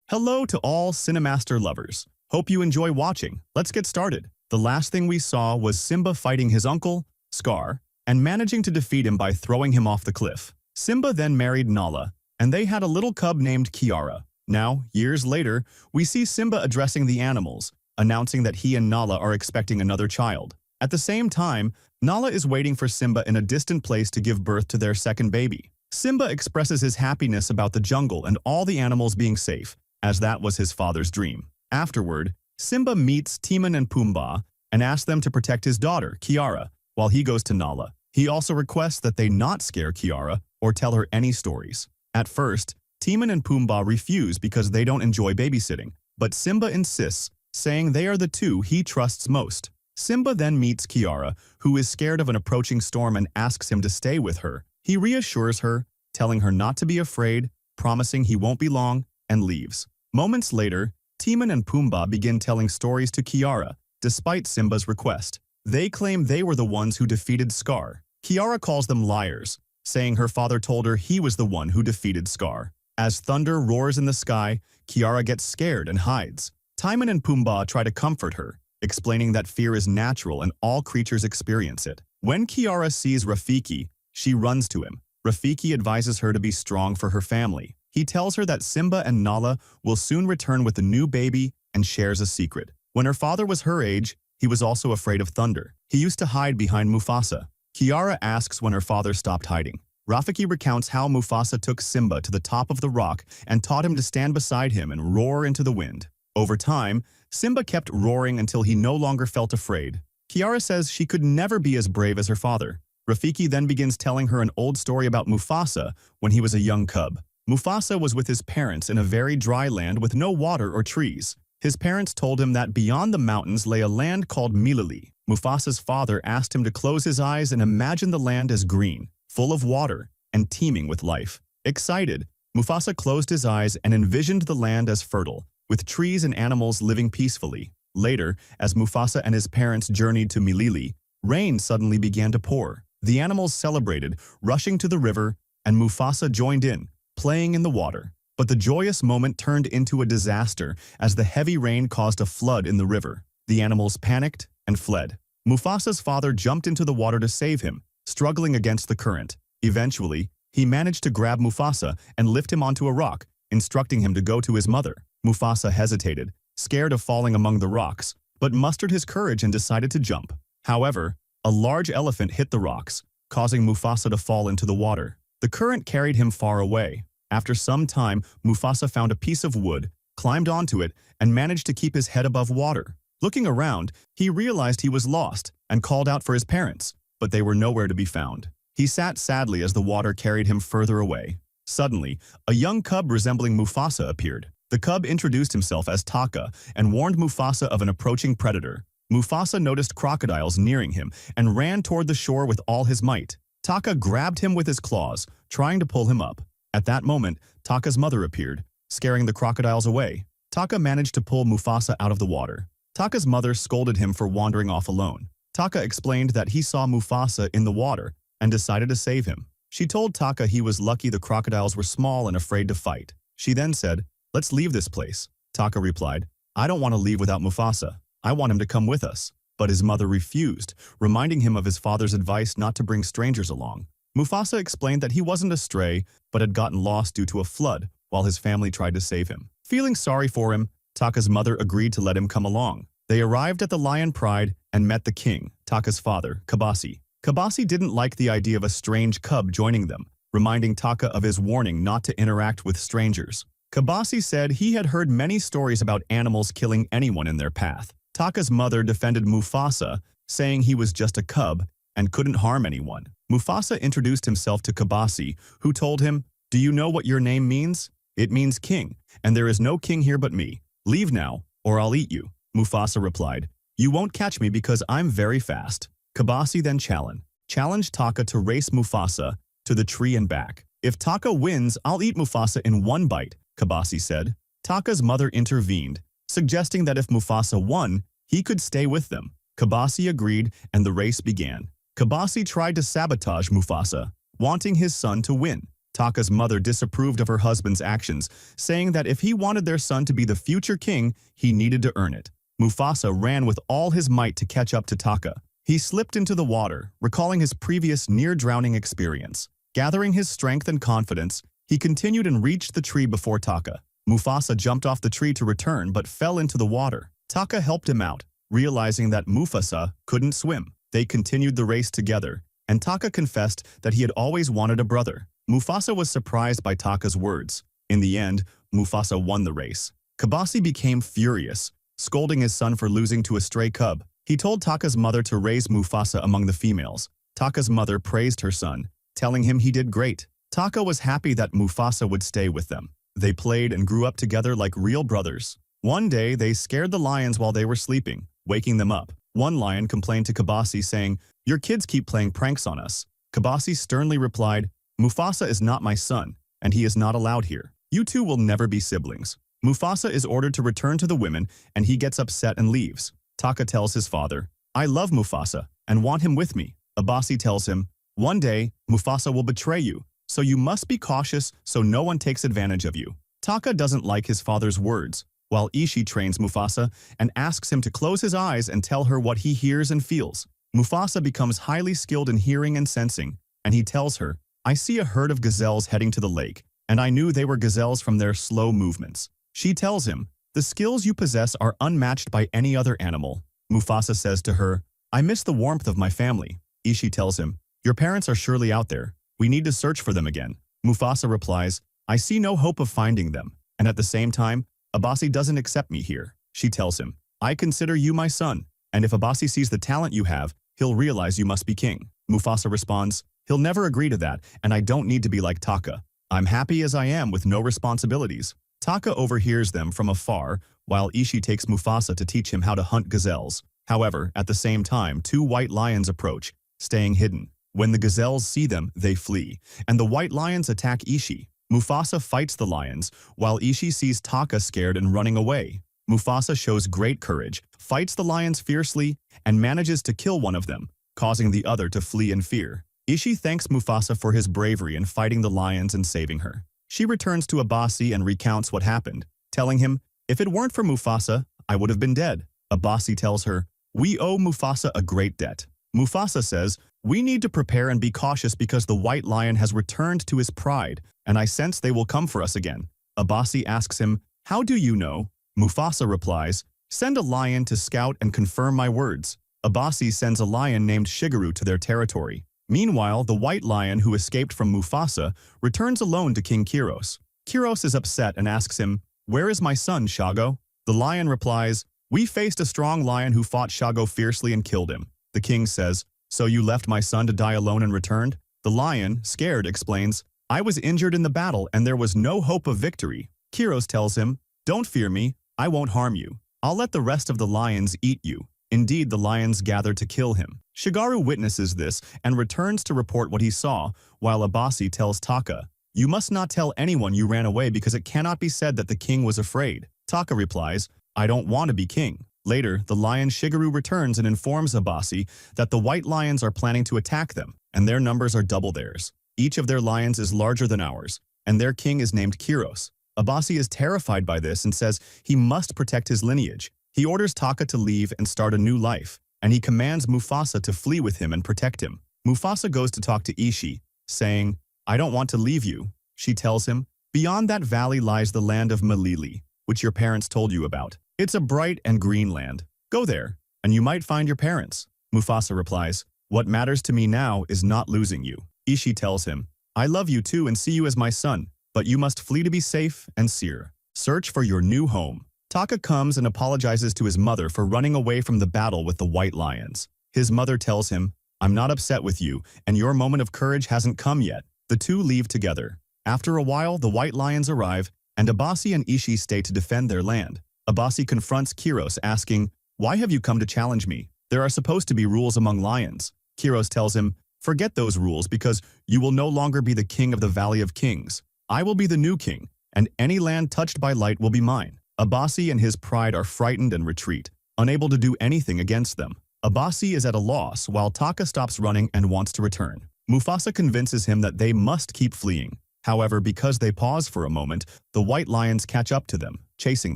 Hello to all Cinemaster lovers. Hope you enjoy watching. Let's get started. The last thing we saw was Simba fighting his uncle, Scar, and managing to defeat him by throwing him off the cliff. Simba then married Nala, and they had a little cub named Kiara. Now, years later, we see Simba addressing the animals, announcing that he and Nala are expecting another child. At the same time, Nala is waiting for Simba in a distant place to give birth to their second baby. Simba expresses his happiness about the jungle and all the animals being safe, as that was his father's dream. Afterward, Simba meets Timon and Pumbaa and asks them to protect his daughter, Kiara, while he goes to Nala. He also requests that they not scare Kiara or tell her any stories. At first, Timon and Pumbaa refuse because they don't enjoy babysitting, but Simba insists, saying they are the two he trusts most. Simba then meets Kiara, who is scared of an approaching storm and asks him to stay with her. He reassures her, telling her not to be afraid, promising he won't be long, and leaves. Moments later, Timon and Pumbaa begin telling stories to Kiara, despite Simba's request. They claim they were the ones who defeated Scar. Kiara calls them liars, saying her father told her he was the one who defeated Scar. As thunder roars in the sky, Kiara gets scared and hides. Timon and Pumbaa try to comfort her, explaining that fear is natural and all creatures experience it. When Kiara sees Rafiki, she runs to him. Rafiki advises her to be strong for her family. He tells her that Simba and Nala will soon return with a new baby and shares a secret. When her father was her age, he was also afraid of thunder. He used to hide behind Mufasa. Kiara asks when her father stopped hiding. Rafiki recounts how Mufasa took Simba to the top of the rock and taught him to stand beside him and roar into the wind. Over time, Simba kept roaring until he no longer felt afraid. Kiara says she could never be as brave as her father. Rafiki then begins telling her an old story about Mufasa when he was a young cub. Mufasa was with his parents in a very dry land with no water or trees. His parents told him that beyond the mountains lay a land called Milili. Mufasa's father asked him to close his eyes and imagine the land as green, full of water, and teeming with life. Excited, Mufasa closed his eyes and envisioned the land as fertile, with trees and animals living peacefully. Later, as Mufasa and his parents journeyed to Milili, rain suddenly began to pour. The animals celebrated, rushing to the river, and Mufasa joined in, playing in the water. But the joyous moment turned into a disaster as the heavy rain caused a flood in the river. The animals panicked and fled. Mufasa's father jumped into the water to save him, struggling against the current. Eventually, he managed to grab Mufasa and lift him onto a rock, instructing him to go to his mother. Mufasa hesitated, scared of falling among the rocks, but mustered his courage and decided to jump. However, a large elephant hit the rocks, causing Mufasa to fall into the water. The current carried him far away. After some time, Mufasa found a piece of wood, climbed onto it, and managed to keep his head above water. Looking around, he realized he was lost and called out for his parents, but they were nowhere to be found. He sat sadly as the water carried him further away. Suddenly, a young cub resembling Mufasa appeared. The cub introduced himself as Taka and warned Mufasa of an approaching predator. Mufasa noticed crocodiles nearing him and ran toward the shore with all his might. Taka grabbed him with his claws, trying to pull him up. At that moment, Taka's mother appeared, scaring the crocodiles away. Taka managed to pull Mufasa out of the water. Taka's mother scolded him for wandering off alone. Taka explained that he saw Mufasa in the water and decided to save him. She told Taka he was lucky the crocodiles were small and afraid to fight. She then said, "Let's leave this place." Taka replied, "I don't want to leave without Mufasa. I want him to come with us." But his mother refused, reminding him of his father's advice not to bring strangers along. Mufasa explained that he wasn't a stray, but had gotten lost due to a flood while his family tried to save him. Feeling sorry for him, Taka's mother agreed to let him come along. They arrived at the Lion Pride and met the king, Taka's father, Kabasi. Kabasi didn't like the idea of a strange cub joining them, reminding Taka of his warning not to interact with strangers. Kabasi said he had heard many stories about animals killing anyone in their path. Taka's mother defended Mufasa, saying he was just a cub and couldn't harm anyone. Mufasa introduced himself to Kabasi, who told him, "Do you know what your name means? It means king, and there is no king here but me. Leave now, or I'll eat you." Mufasa replied, "You won't catch me because I'm very fast." Kabasi then challenged Taka to race Mufasa to the tree and back. "If Taka wins, I'll eat Mufasa in one bite," Kabasi said. Taka's mother intervened, suggesting that if Mufasa won, he could stay with them. Kabasi agreed, and the race began. Kabasi tried to sabotage Mufasa, wanting his son to win. Taka's mother disapproved of her husband's actions, saying that if he wanted their son to be the future king, he needed to earn it. Mufasa ran with all his might to catch up to Taka. He slipped into the water, recalling his previous near-drowning experience. Gathering his strength and confidence, he continued and reached the tree before Taka. Mufasa jumped off the tree to return but fell into the water. Taka helped him out, realizing that Mufasa couldn't swim. They continued the race together, and Taka confessed that he had always wanted a brother. Mufasa was surprised by Taka's words. In the end, Mufasa won the race. Kabasi became furious, scolding his son for losing to a stray cub. He told Taka's mother to raise Mufasa among the females. Taka's mother praised her son, telling him he did great. Taka was happy that Mufasa would stay with them. They played and grew up together like real brothers. One day, they scared the lions while they were sleeping, waking them up. One lion complained to Kabasi, saying, "Your kids keep playing pranks on us." Kabasi sternly replied, "Mufasa is not my son, and he is not allowed here. You two will never be siblings." Mufasa is ordered to return to the women, and he gets upset and leaves. Taka tells his father, "I love Mufasa and want him with me." Abasi tells him, "One day, Mufasa will betray you, so you must be cautious so no one takes advantage of you." Taka doesn't like his father's words, while Ishi trains Mufasa and asks him to close his eyes and tell her what he hears and feels. Mufasa becomes highly skilled in hearing and sensing, and he tells her, "I see a herd of gazelles heading to the lake, and I knew they were gazelles from their slow movements." She tells him, "The skills you possess are unmatched by any other animal." Mufasa says to her, "I miss the warmth of my family." Ishi tells him, "Your parents are surely out there. We need to search for them again." Mufasa replies, "I see no hope of finding them, and at the same time, Abasi doesn't accept me here." She tells him, "I consider you my son, and if Abasi sees the talent you have, he'll realize you must be king." Mufasa responds, "He'll never agree to that, and I don't need to be like Taka. I'm happy as I am with no responsibilities." Taka overhears them from afar, while Ishi takes Mufasa to teach him how to hunt gazelles. However, at the same time, two white lions approach, staying hidden. When the gazelles see them, they flee, and the white lions attack Ishi. Mufasa fights the lions, while Ishi sees Taka scared and running away. Mufasa shows great courage, fights the lions fiercely, and manages to kill one of them, causing the other to flee in fear. Ishi thanks Mufasa for his bravery in fighting the lions and saving her. She returns to Abasi and recounts what happened, telling him, "If it weren't for Mufasa, I would have been dead." Abasi tells her, "We owe Mufasa a great debt." Mufasa says, "We need to prepare and be cautious because the white lion has returned to his pride, and I sense they will come for us again." Abasi asks him, "How do you know?" Mufasa replies, "Send a lion to scout and confirm my words." Abasi sends a lion named Shigeru to their territory. Meanwhile, the white lion who escaped from Mufasa returns alone to King Kiros. Kiros is upset and asks him, "Where is my son, Shago?" The lion replies, "We faced a strong lion who fought Shago fiercely and killed him." The king says, "So you left my son to die alone and returned?" The lion, scared, explains, "I was injured in the battle and there was no hope of victory." Kiros tells him, "Don't fear me, I won't harm you. I'll let the rest of the lions eat you." Indeed, the lions gather to kill him. Shigeru witnesses this and returns to report what he saw, while Abasi tells Taka, "You must not tell anyone you ran away because it cannot be said that the king was afraid." Taka replies, "I don't want to be king." Later, the lion Shigeru returns and informs Abasi that the white lions are planning to attack them, and their numbers are double theirs. Each of their lions is larger than ours, and their king is named Kiros. Abasi is terrified by this and says he must protect his lineage. He orders Taka to leave and start a new life, and he commands Mufasa to flee with him and protect him. Mufasa goes to talk to Ishi, saying, "I don't want to leave you." She tells him, "Beyond that valley lies the land of Malili, which your parents told you about. It's a bright and green land. Go there, and you might find your parents." Mufasa replies, "What matters to me now is not losing you." Ishi tells him, "I love you too and see you as my son, but you must flee to be safe and secure. Search for your new home." Taka comes and apologizes to his mother for running away from the battle with the white lions. His mother tells him, "I'm not upset with you, and your moment of courage hasn't come yet." The two leave together. After a while, the white lions arrive, and Abasi and Ishi stay to defend their land. Abasi confronts Kiros, asking, "Why have you come to challenge me? There are supposed to be rules among lions." Kiros tells him, "Forget those rules because you will no longer be the king of the Valley of Kings. I will be the new king, and any land touched by light will be mine." Abasi and his pride are frightened and retreat, unable to do anything against them. Abasi is at a loss while Taka stops running and wants to return. Mufasa convinces him that they must keep fleeing. However, because they pause for a moment, the white lions catch up to them, chasing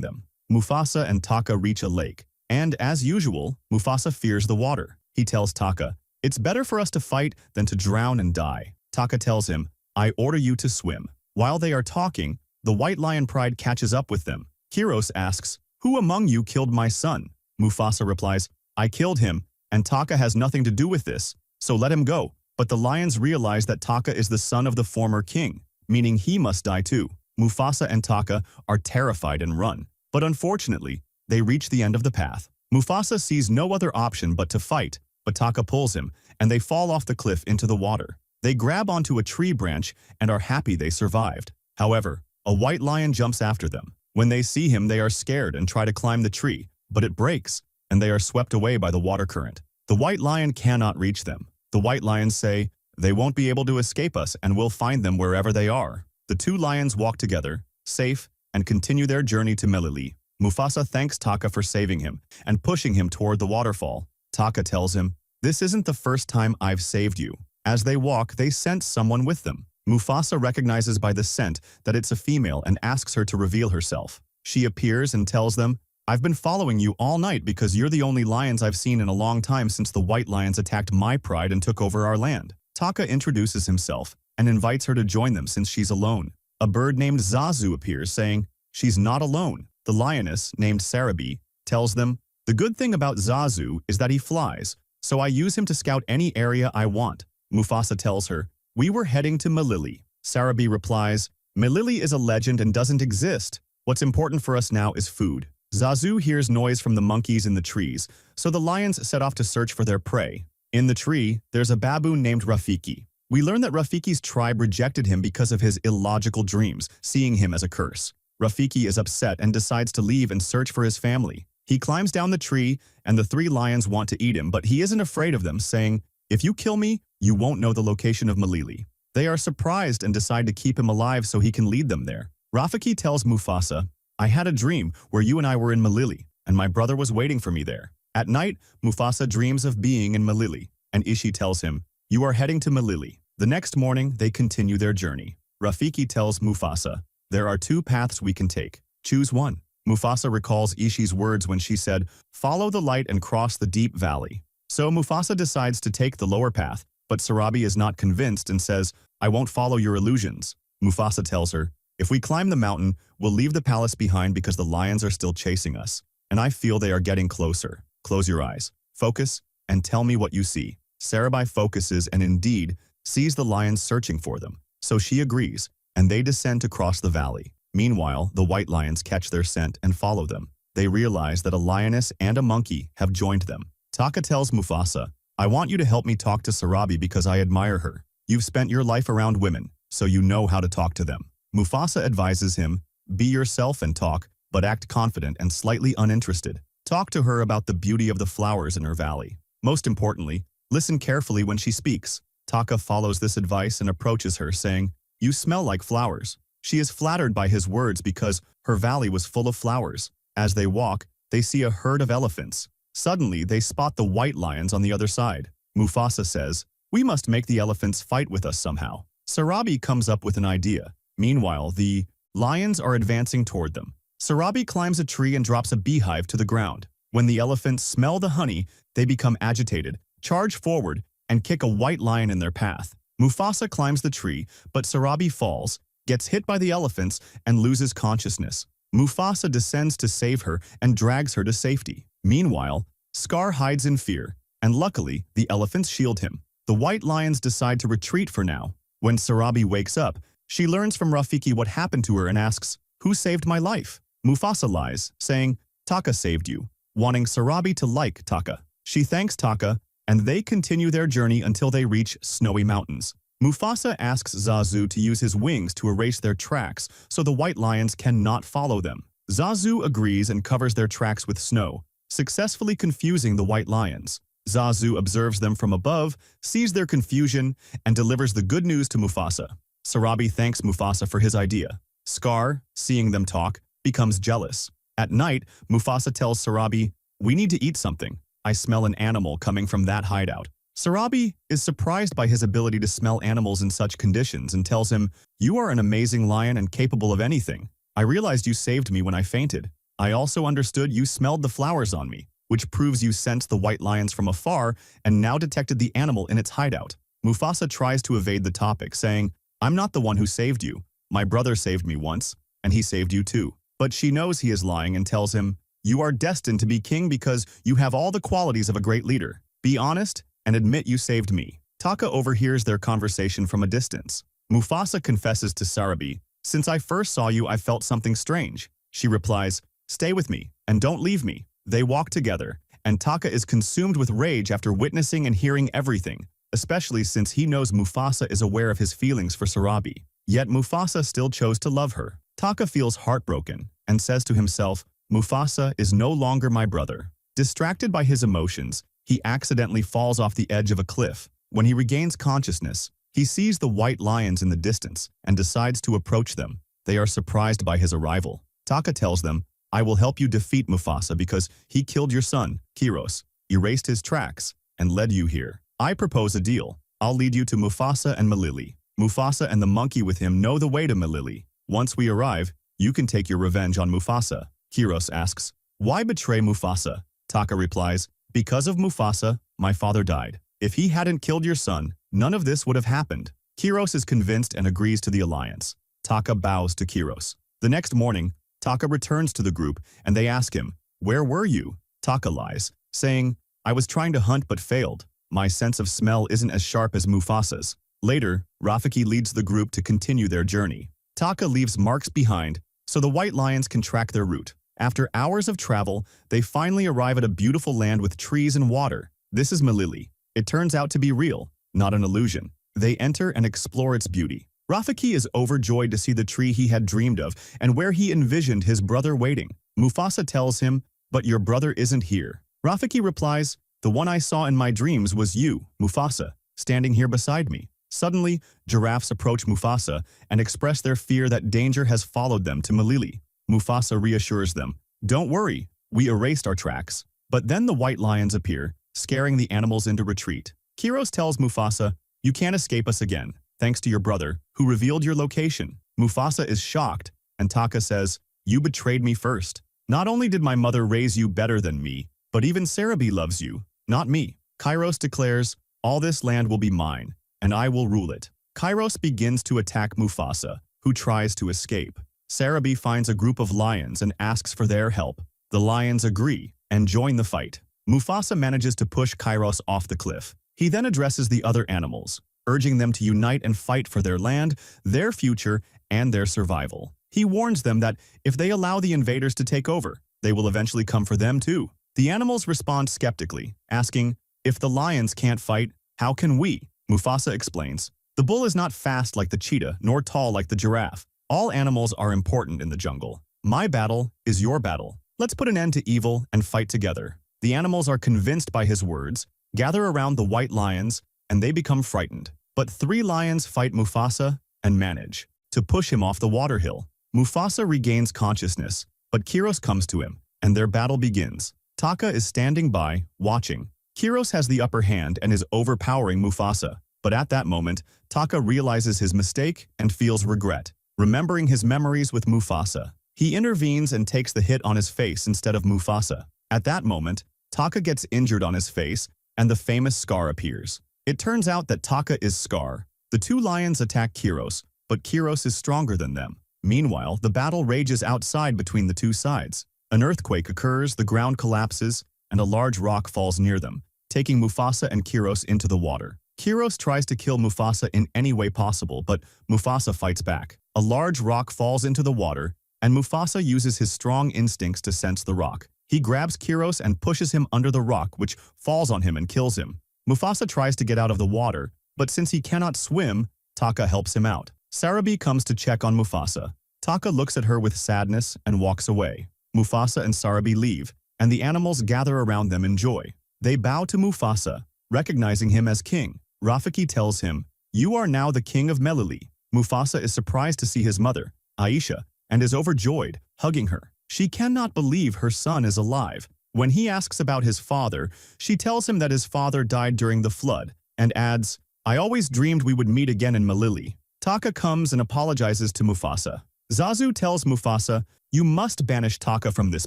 them. Mufasa and Taka reach a lake, and as usual, Mufasa fears the water. He tells Taka, "It's better for us to fight than to drown and die." Taka tells him, "I order you to swim." While they are talking, the white lion pride catches up with them. Kiros asks, "Who among you killed my son?" Mufasa replies, "I killed him, and Taka has nothing to do with this, so let him go." But the lions realize that Taka is the son of the former king, meaning he must die too. Mufasa and Taka are terrified and run, but unfortunately, they reach the end of the path. Mufasa sees no other option but to fight, but Taka pulls him, and they fall off the cliff into the water. They grab onto a tree branch and are happy they survived. However, a white lion jumps after them. When they see him, they are scared and try to climb the tree, but it breaks, and they are swept away by the water current. The white lion cannot reach them. The white lions say, "They won't be able to escape us and we'll find them wherever they are." The two lions walk together, safe, and continue their journey to Melili. Mufasa thanks Taka for saving him and pushing him toward the waterfall. Taka tells him, "This isn't the first time I've saved you." As they walk, they sense someone with them. Mufasa recognizes by the scent that it's a female and asks her to reveal herself. She appears and tells them, "I've been following you all night because you're the only lions I've seen in a long time since the white lions attacked my pride and took over our land." Taka introduces himself and invites her to join them since she's alone. A bird named Zazu appears, saying, "She's not alone." The lioness, named Sarabi, tells them, "The good thing about Zazu is that he flies, so I use him to scout any area I want." Mufasa tells her, "We were heading to Melili." Sarabi replies, "Melili is a legend and doesn't exist. What's important for us now is food." Zazu hears noise from the monkeys in the trees, so the lions set off to search for their prey. In the tree, there's a baboon named Rafiki. We learn that Rafiki's tribe rejected him because of his illogical dreams, seeing him as a curse. Rafiki is upset and decides to leave and search for his family. He climbs down the tree, and the three lions want to eat him, but he isn't afraid of them, saying, "If you kill me, you won't know the location of Melili." They are surprised and decide to keep him alive so he can lead them there. Rafiki tells Mufasa, "I had a dream where you and I were in Melili, and my brother was waiting for me there." At night, Mufasa dreams of being in Melili, and Ishi tells him, "You are heading to Melili." The next morning, they continue their journey. Rafiki tells Mufasa, "There are two paths we can take. Choose one." Mufasa recalls Ishi's words when she said, "Follow the light and cross the deep valley." So Mufasa decides to take the lower path, but Sarabi is not convinced and says, "I won't follow your illusions." Mufasa tells her, "If we climb the mountain, we'll leave the palace behind because the lions are still chasing us, and I feel they are getting closer. Close your eyes, focus, and tell me what you see." Sarabi focuses and indeed sees the lions searching for them, so she agrees, and they descend to cross the valley. Meanwhile, the white lions catch their scent and follow them. They realize that a lioness and a monkey have joined them. Taka tells Mufasa, "I want you to help me talk to Sarabi because I admire her. You've spent your life around women, so you know how to talk to them." Mufasa advises him, "Be yourself and talk, but act confident and slightly uninterested. Talk to her about the beauty of the flowers in her valley. Most importantly, listen carefully when she speaks." Taka follows this advice and approaches her, saying, "You smell like flowers." She is flattered by his words because her valley was full of flowers. As they walk, they see a herd of elephants. Suddenly, they spot the white lions on the other side. Mufasa says, "We must make the elephants fight with us somehow." Sarabi comes up with an idea. Meanwhile, the lions are advancing toward them. Sarabi climbs a tree and drops a beehive to the ground. When the elephants smell the honey, they become agitated, charge forward, and kick a white lion in their path. Mufasa climbs the tree, but Sarabi falls, gets hit by the elephants, and loses consciousness. Mufasa descends to save her and drags her to safety. Meanwhile, Scar hides in fear, and luckily, the elephants shield him. The white lions decide to retreat for now. When Sarabi wakes up, she learns from Rafiki what happened to her and asks, "Who saved my life?" Mufasa lies, saying, "Taka saved you," wanting Sarabi to like Taka. She thanks Taka, and they continue their journey until they reach snowy mountains. Mufasa asks Zazu to use his wings to erase their tracks so the white lions cannot follow them. Zazu agrees and covers their tracks with snow, successfully confusing the white lions. Zazu observes them from above, sees their confusion, and delivers the good news to Mufasa. Sarabi thanks Mufasa for his idea. Scar, seeing them talk, becomes jealous. At night, Mufasa tells Sarabi, "We need to eat something. I smell an animal coming from that hideout." Sarabi is surprised by his ability to smell animals in such conditions and tells him, "You are an amazing lion and capable of anything. I realized you saved me when I fainted. I also understood you smelled the flowers on me, which proves you sensed the white lions from afar and now detected the animal in its hideout." Mufasa tries to evade the topic, saying, "I'm not the one who saved you. My brother saved me once, and he saved you too." But she knows he is lying and tells him, "You are destined to be king because you have all the qualities of a great leader. Be honest and admit you saved me." Taka overhears their conversation from a distance. Mufasa confesses to Sarabi, "Since I first saw you, I felt something strange." She replies, "Stay with me and don't leave me." They walk together, and Taka is consumed with rage after witnessing and hearing everything, especially since he knows Mufasa is aware of his feelings for Sarabi. Yet Mufasa still chose to love her. Taka feels heartbroken and says to himself, "Mufasa is no longer my brother." Distracted by his emotions, he accidentally falls off the edge of a cliff. When he regains consciousness, he sees the white lions in the distance and decides to approach them. They are surprised by his arrival. Taka tells them, "I will help you defeat Mufasa because he killed your son, Kiros, erased his tracks, and led you here. I propose a deal. I'll lead you to Mufasa and Malili. Mufasa and the monkey with him know the way to Malili. Once we arrive, you can take your revenge on Mufasa." Kiros asks, "Why betray Mufasa?" Taka replies, "Because of Mufasa, my father died. If he hadn't killed your son, none of this would have happened." Kiros is convinced and agrees to the alliance. Taka bows to Kiros. The next morning, Taka returns to the group and they ask him, "Where were you?" Taka lies, saying, "I was trying to hunt but failed. My sense of smell isn't as sharp as Mufasa's." Later, Rafiki leads the group to continue their journey. Taka leaves marks behind so the white lions can track their route. After hours of travel, they finally arrive at a beautiful land with trees and water. This is Malili. It turns out to be real, not an illusion. They enter and explore its beauty. Rafiki is overjoyed to see the tree he had dreamed of and where he envisioned his brother waiting. Mufasa tells him, "But your brother isn't here." Rafiki replies, "The one I saw in my dreams was you, Mufasa, standing here beside me." Suddenly, giraffes approach Mufasa and express their fear that danger has followed them to Malili. Mufasa reassures them, "Don't worry, we erased our tracks." But then the white lions appear, scaring the animals into retreat. Kiros tells Mufasa, "You can't escape us again, thanks to your brother, who revealed your location." Mufasa is shocked, and Taka says, "You betrayed me first. Not only did my mother raise you better than me, but even Sarabi loves you, not me." Kairos declares, "All this land will be mine, and I will rule it." Kairos begins to attack Mufasa, who tries to escape. Sarabi finds a group of lions and asks for their help. The lions agree and join the fight. Mufasa manages to push Kairos off the cliff. He then addresses the other animals, urging them to unite and fight for their land, their future, and their survival. He warns them that if they allow the invaders to take over, they will eventually come for them too. The animals respond skeptically, asking, "If the lions can't fight, how can we?" Mufasa explains, "The bull is not fast like the cheetah, nor tall like the giraffe. All animals are important in the jungle. My battle is your battle. Let's put an end to evil and fight together." The animals are convinced by his words, gather around the white lions, and they become frightened. But 3 lions fight Mufasa and manage to push him off the water hill. Mufasa regains consciousness, but Kiros comes to him, and their battle begins. Taka is standing by, watching. Kiros has the upper hand and is overpowering Mufasa, but at that moment, Taka realizes his mistake and feels regret. Remembering his memories with Mufasa, he intervenes and takes the hit on his face instead of Mufasa. At that moment, Taka gets injured on his face, and the famous scar appears. It turns out that Taka is Scar. The 2 lions attack Kiros, but Kiros is stronger than them. Meanwhile, the battle rages outside between the 2 sides. An earthquake occurs, the ground collapses, and a large rock falls near them, taking Mufasa and Kiros into the water. Kiros tries to kill Mufasa in any way possible, but Mufasa fights back. A large rock falls into the water, and Mufasa uses his strong instincts to sense the rock. He grabs Kiros and pushes him under the rock, which falls on him and kills him. Mufasa tries to get out of the water, but since he cannot swim, Taka helps him out. Sarabi comes to check on Mufasa. Taka looks at her with sadness and walks away. Mufasa and Sarabi leave, and the animals gather around them in joy. They bow to Mufasa, recognizing him as king. Rafiki tells him, "You are now the king of Malili." Mufasa is surprised to see his mother, Aisha, and is overjoyed, hugging her. She cannot believe her son is alive. When he asks about his father, she tells him that his father died during the flood and adds, "I always dreamed we would meet again in Malili." Taka comes and apologizes to Mufasa. Zazu tells Mufasa, "You must banish Taka from this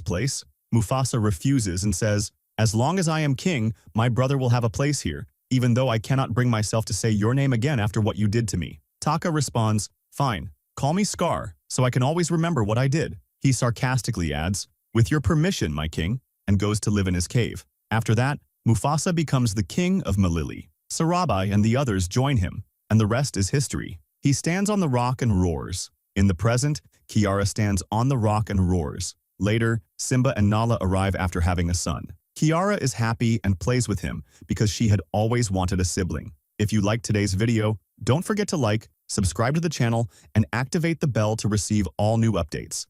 place." Mufasa refuses and says, "As long as I am king, my brother will have a place here, even though I cannot bring myself to say your name again after what you did to me." Taka responds, "Fine, call me Scar, so I can always remember what I did." He sarcastically adds, "With your permission, my king," and goes to live in his cave. After that, Mufasa becomes the king of Malili. Sarabai and the others join him, and the rest is history. He stands on the rock and roars. In the present, Kiara stands on the rock and roars. Later, Simba and Nala arrive after having a son. Kiara is happy and plays with him because she had always wanted a sibling. If you liked today's video, don't forget to like, subscribe to the channel, and activate the bell to receive all new updates.